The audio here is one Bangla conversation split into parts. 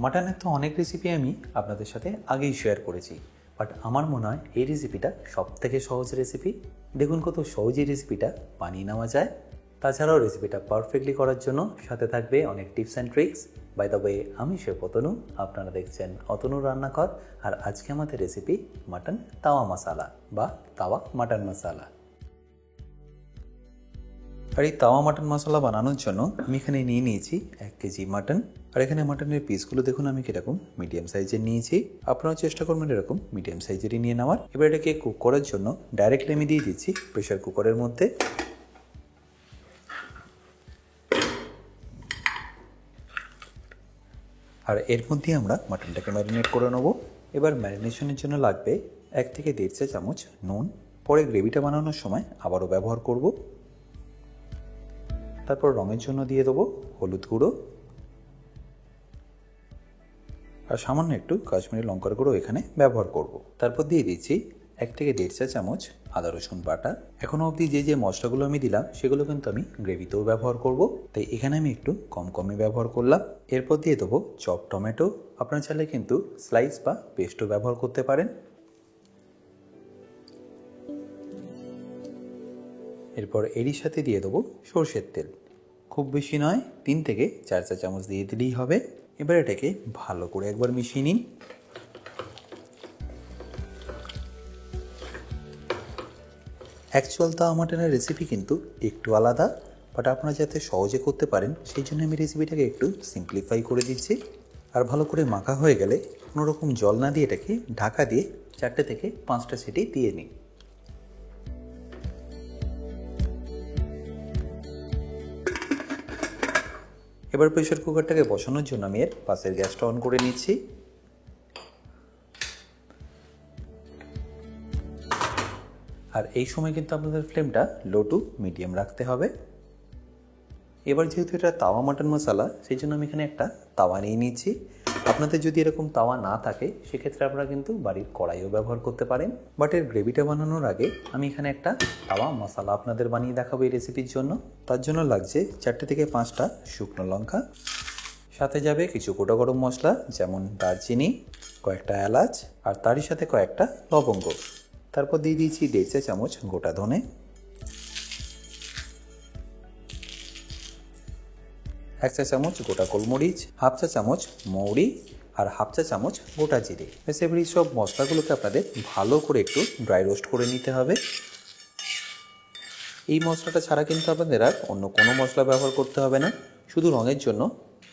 মাটনের তো অনেক রেসিপি আমি আপনাদের সাথে আগেই শেয়ার করেছি, বাট আমার মনে হয় এই রেসিপিটা সবথেকে সহজ রেসিপি। দেখুন কত সহজেই রেসিপিটা বানিয়ে নেওয়া যায়। তাছাড়াও রেসিপিটা পারফেক্টলি করার জন্য সাথে থাকবে অনেক tips and tricks. By the way, আমি শেফ অতনু, আপনারা দেখছেন অতনুর রান্নাঘর। আর আজকে আমাদের রেসিপি মাটন তাওয়া মশালা বা তাওয়া মাটন মশালা। আর এই তাওয়া মাটন মশলা বানানোর জন্য আমি এখানে নিয়ে নিয়েছি 1 কেজি মাটন। আর এখানে মাটনের পিসগুলো দেখুন আমি কীরকম মিডিয়াম সাইজের নিয়েছি। আপনারাও চেষ্টা করবেন এরকম মিডিয়াম সাইজেরই নিয়ে নেওয়ার। এবার এটাকে কুক করার জন্য ডাইরেক্টলি আমি দিয়ে দিচ্ছি প্রেশার কুকারের মধ্যে। আর এর মধ্যে আমরা মাটনটাকে ম্যারিনেট করে নেবো। এবার ম্যারিনেশনের জন্য লাগবে 1 থেকে 1.5 চা চামচ নুন। পরে গ্রেভিটা বানানোর সময় আবারও ব্যবহার করব। তারপর রঙের জন্য দিয়ে দেবো হলুদ গুঁড়ো আর সামান্য একটু কাশ্মীরি লঙ্কার গুঁড়ো এখানে ব্যবহার করব। তারপর দিয়ে দিচ্ছি 1 থেকে 1.5 চা চামচ আদা রসুন বাটা। এখনও অবধি যে মশলাগুলো আমি দিলাম সেগুলো কিন্তু আমি গ্রেভিতেও ব্যবহার করব, তাই এখানে আমি একটু কমই ব্যবহার করলাম। এরপর দিয়ে দেবো চপ টমেটো। আপনারা চাইলে কিন্তু স্লাইস বা পেস্টও ব্যবহার করতে পারেন। এরপর এরই সাথে দিয়ে দেবো সরষের তেল। খুব বেশি নয়, 3 থেকে 4 চা চামচ দিয়ে দিলেই হবে। এবার এটাকে ভালো করে একবার মিশিয়ে নিন। অ্যাকচুয়াল তাওয়া মাটনের রেসিপি কিন্তু একটু আলাদা, বাট আপনারা যাতে সহজে করতে পারেন সেই জন্য আমি রেসিপিটাকে একটু সিম্পলিফাই করে দিচ্ছি। আর ভালো করে মাখা হয়ে গেলে কোনো রকম জল না দিয়ে এটাকে ঢাকা দিয়ে 4টে থেকে 5টা সিটি দিয়ে নিন। এবার প্রেশার কুকারটাকে বসানোর জন্য আমি এর পাশের গ্যাসটা অন করে নিচ্ছি। আর এই সময় কিন্তু আপনাদের ফ্লেমটা লো টু মিডিয়াম রাখতে হবে। এবার যেহেতু এটা তাওয়া মাটন মশলা, সেই জন্য আমি এখানে একটা তাওয়া নিয়ে নিচ্ছি। আপনাদের যদি এরকম তাওয়া না থাকে সেক্ষেত্রে আপনারা কিন্তু বাড়ির কড়াইও ব্যবহার করতে পারেন। বাট এর গ্রেভিটা বানানোর আগে আমি এখানে একটা তাওয়া মশলা আপনাদের বানিয়ে দেখাবো এই রেসিপির জন্য। তার জন্য লাগছে 4টে থেকে 5টা শুকনো লঙ্কা, সাথে যাবে কিছু গোটা গরম মশলা যেমন দারচিনি, কয়েকটা এলাচ আর তারই সাথে কয়েকটা লবঙ্গ। তারপর দিয়ে দিয়েছি 1.5 চা চামচ গোটা ধনে, 1 চা চামচ গোটা গোলমরিচ, 1/2 চা চামচ মৌরি আর 1/2 চা চামচ গোটা জিরে। এবার এই সব মশলাগুলোকে আপনাদের ভালো করে একটু ড্রাই রোস্ট করে নিতে হবে। এই মশলাটা ছাড়া কিন্তু আপনাদের আর অন্য কোনো মশলা ব্যবহার করতে হবে না। শুধু রঙের জন্য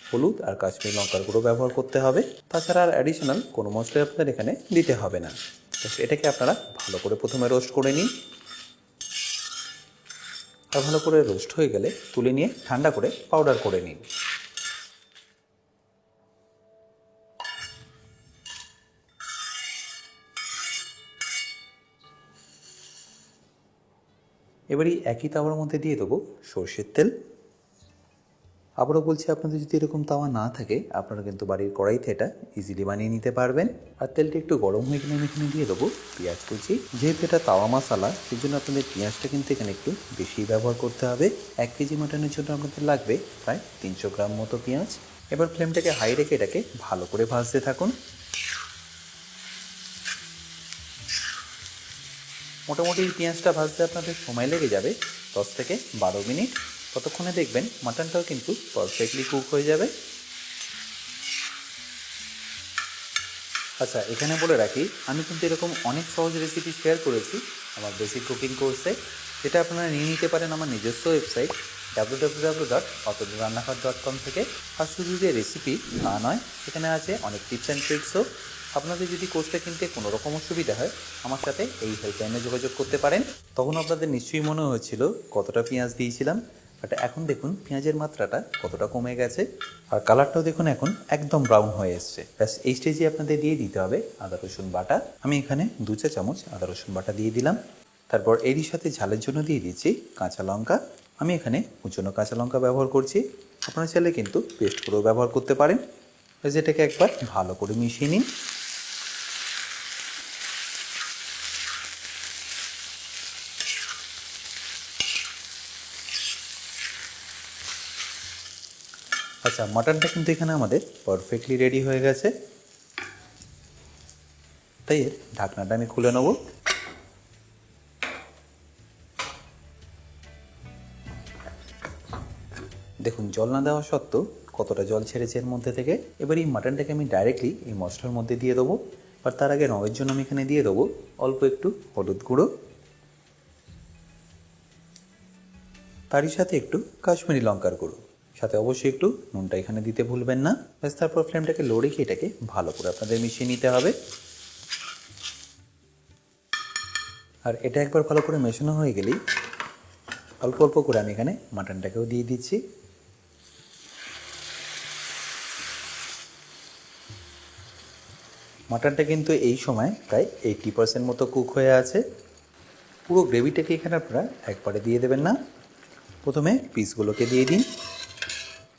হলুদ আর কাশ্মীরি লঙ্কার গুঁড়ো ব্যবহার করতে হবে। তাছাড়া আর অ্যাডিশনাল কোনো মশলা আপনাদের এখানে দিতে হবে না। এটাকে আপনারা ভালো করে প্রথমে রোস্ট করে নিন। আর ভালো করে রোস্ট হয়ে গেলে তুলে নিয়ে ঠান্ডা করে পাউডার করে নিন। এবারে একই তাওয়ার মধ্যে দিয়ে দেবো সরষের তেল। আবারও বলছি, আপনাদের যদি এরকম তাওয়া না থাকে আপনারা কিন্তু বাড়ির কড়াইতে এটা ইজিলি বানিয়ে নিতে পারবেন। আর তেলটা একটু গরম হয়ে গেলে আমি এখানে দিয়ে দেবো পেঁয়াজ কুচি। যেহেতু এটা তাওয়া মশলা সেই জন্য আপনাদের পেঁয়াজটা কিন্তু এখানে একটু বেশি ব্যবহার করতে হবে। 1 কেজি মাটনের জন্য আপনাদের লাগবে প্রায় 300 গ্রাম মতো পেঁয়াজ। এবার ফ্লেমটাকে হাই রেখে এটাকে ভালো করে ভাজতে থাকুন। মোটামুটি পেঁয়াজটা ভাজতে আপনাদের সময় লেগে যাবে 10 থেকে 12 মিনিট। ততক্ষণে দেখবেন মাটনটাও কিন্তু পারফেক্টলি কুক হয়ে যাবে। আচ্ছা, এখানে বলে রাখি আমি কিন্তু এরকম অনেক সহজ রেসিপি শেয়ার করেছি আমার বেসিক কুকিং কোর্সে, যেটা আপনারা নিয়ে নিতে পারেন আমার নিজস্ব ওয়েবসাইট www.otonurannakar.com থেকে। আর শুধু যে রেসিপি তা নয়, সেখানে আছে অনেক টিপস অ্যান্ড ট্রিক্সও। আপনাদের যদি কোর্সটা কিনতে কোনো রকম অসুবিধা হয় আমার সাথে এই হেল্পলাইনে যোগাযোগ করতে পারেন। তখন আপনাদের নিশ্চয়ই মনে হয়েছিল কতটা পেঁয়াজ দিয়েছিলাম, বাট এখন দেখুন পেঁয়াজের মাত্রাটা কতটা কমে গেছে। আর কালারটাও দেখুন এখন একদম ব্রাউন হয়ে এসছে। ব্যাস এই স্টেজে আপনাদের দিয়ে দিতে হবে আদা রসুন বাটা। আমি এখানে 2 চা চামচ আদা রসুন বাটা দিয়ে দিলাম। তারপর এরই সাথে ঝালের জন্য দিয়ে দিচ্ছি কাঁচা লঙ্কা। আমি এখানে কুচনো কাঁচা লঙ্কা ব্যবহার করছি, আপনারা চাইলে কিন্তু পেস্ট করেও ব্যবহার করতে পারেন। যেটাকে একবার ভালো করে মিশিয়ে নিন। আচ্ছা, মাটনটা কিন্তু এখানে আমাদের পারফেক্টলি রেডি হয়ে গেছে। তাই এর ঢাকনাটা আমি খুলে নেব। দেখুন জল না দেওয়া সত্ত্বেও কতটা জল ছেড়েছে এর মধ্যে থেকে। এবার এই মাটনটাকে আমি ডাইরেক্টলি এই মশলার মধ্যে দিয়ে দেবো। আর তার আগে রঙের জন্য আমি এখানে দিয়ে দেবো অল্প একটু হলুদ গুঁড়ো, তারই সাথে একটু কাশ্মীরি লঙ্কার গুঁড়ো, সাথে অবশ্যই একটু নুনটা এখানে দিতে ভুলবেন না। ব্যাস, তারপর ফ্লেমটাকে লো রেখে এটাকে ভালো করে আপনাদের মিশিয়ে নিতে হবে। আর এটা একবার ভালো করে মেশানো হয়ে গেলেই অল্প অল্প করে আমি এখানে মাটনটাকেও দিয়ে দিচ্ছি। মাটনটা কিন্তু এই সময় প্রায় 80% মতো কুক হয়ে আছে। পুরো গ্রেভিটাকে এখানে আপনারা একবারে দিয়ে দেবেন না, প্রথমে পিসগুলোকে দিয়ে দিন,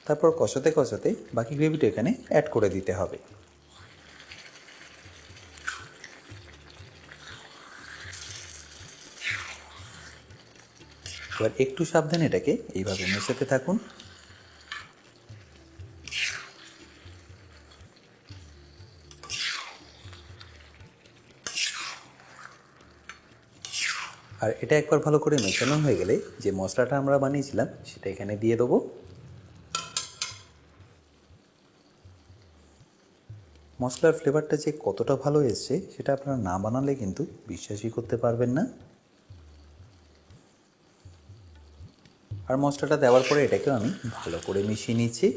তারপর কষাতে কষাতে বাকি গ্রেভিটা এখানে অ্যাড করে দিতে হবে। এবার একটু সাবধানে এটাকে এইভাবে মেশাতে থাকুন। আর এটা একবার ভালো করে মেশানো হয়ে গেলে যে মশলাটা আমরা বানিয়েছিলাম সেটা এখানে দিয়ে দেবো। মশলার ফ্লেভারটা যে কতটা ভালো এসছে সেটা আপনারা না বানালে কিন্তু বিশ্বাসই করতে পারবেন না। আর মশলাটা দেওয়ার পরে এটাকেও আমি ভালো করে মিশিয়ে নিচ্ছি।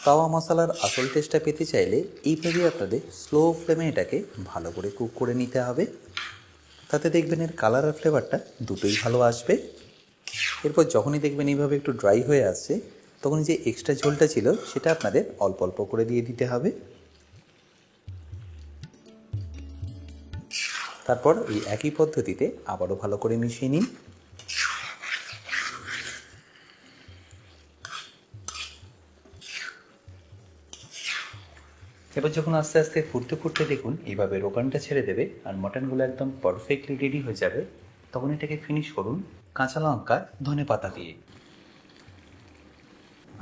তাওয়া মশলার আসল টেস্টটা পেতে চাইলে এইভাবেই আপনাদের স্লো ফ্লেমে এটাকে ভালো করে কুক করে নিতে হবে। তাতে দেখবেন এর কালার আর ফ্লেভারটা দুটোই ভালো আসবে। এরপর যখনই দেখবেন এইভাবে একটু ড্রাই হয়ে আসছে, তখন যে এক্সট্রা ঝোলটা ছিল সেটা আপনাদের অল্প অল্প করে দিয়ে দিতে হবে। তারপর এই একই পদ্ধতিতে আবারও ভালো করে মিশিয়ে নিন। এবার যখন আস্তে আস্তে ফুটতে ফুটতে দেখুন এইভাবে রোগানটা ছেড়ে দেবে আর মটনগুলো একদম পারফেক্টলি রেডি হয়ে যাবে, তখন এটাকে ফিনিশ করুন কাঁচা লঙ্কা ধনেপাতা দিয়ে।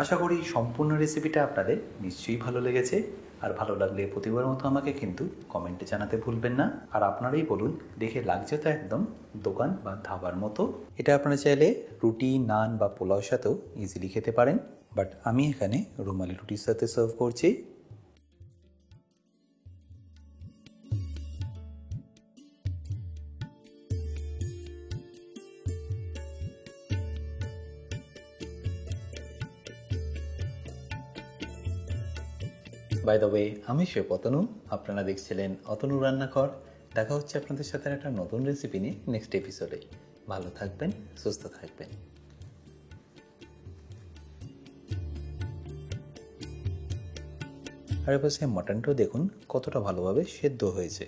আশা করি সম্পূর্ণ রেসিপিটা আপনাদের নিশ্চয়ই ভালো লেগেছে। আর ভালো লাগলে প্রতিবার মতো আমাকে কিন্তু কমেন্টে জানাতে ভুলবেন না। আর আপনারাই বলুন, দেখে লাগছে তো একদম দোকান বা ধাবার মতো। এটা আপনারা চাইলে রুটি, নান বা পোলাওর সাথেও ইজিলি খেতে পারেন, বাট আমি এখানে রুমালি রুটির সাথে সার্ভ করছি। বাই দ্য ওয়ে, আমি শেফ অতনু, আপনারা দেখছিলেন অতনু রান্নাঘর। দেখা হচ্ছে আপনাদের সাথে একটা নতুন রেসিপি নিয়ে নেক্সট এপিসোডে। ভালো থাকবেন, সুস্থ থাকবেন। আর এবার সে মাটনটাও দেখুন কতটা ভালোভাবে সেদ্ধ হয়েছে।